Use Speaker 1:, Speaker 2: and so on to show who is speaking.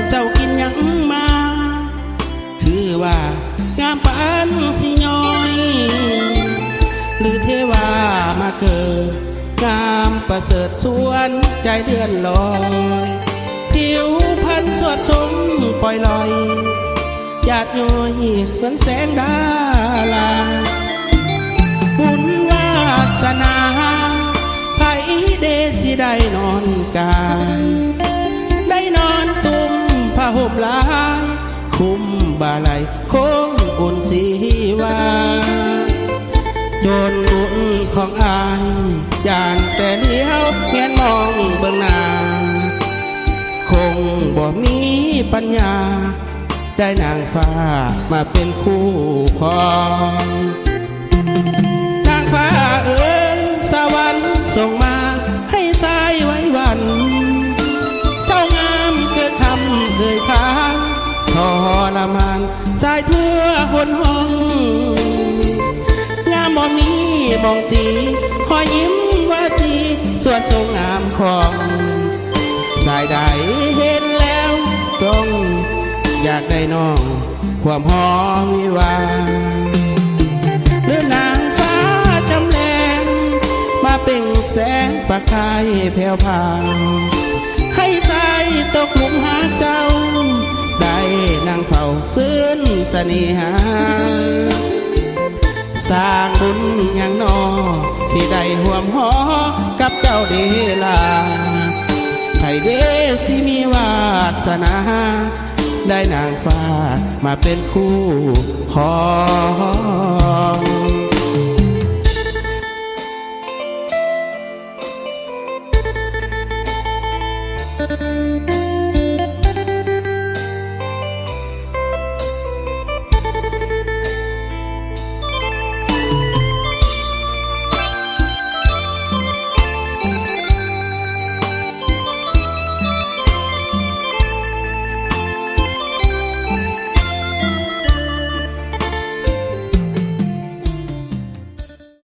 Speaker 1: เจ้ากินยังมาคือว่างามปานสิย้อยหรือเทวามาเกิดงามประเสริฐสวนใจเลื่อนลอยผิวพันสวดสมปล่อยลอยหยาดย้อยเหมือนแสงดาราบุญวาสนาไผเดสิได้นอนกายได้นอนตุ่มผ้าห่มลายคุ้มบาลัยโค้งอุ่นสีวาจนบุญของอายย่านแต่เลี้ยวเงียนมองเบื้องหน้าคงบ่มีปัญญาได้นางฟ้ามาเป็นคู่ครองนางฟ้าเอ๋ยสวรรค์ส่งมาให้สายไว้วันเจ้างามเกิดทำเอ่ยพานทรมานสายทั่วหนห้องงามบ่มีมองตีหอยยิ้มว่าจีส่วนทรงงามของสายใดเห็นแล้วต้องอยากได้น้องความหอมวิวาหรือนางฟ้าจำแรงมาเปล่งแสงประกายแผ่วพาวให้สายตกหลุมหาเจ้าได้นางเฝ้าซื่นเสน่หาสร้างบุญอย่างนอสิได้ห่วมหอกับเจ้าเดลาใครเดสิมีวาสนาได้นางฟ้ามาเป็นคู่ครอง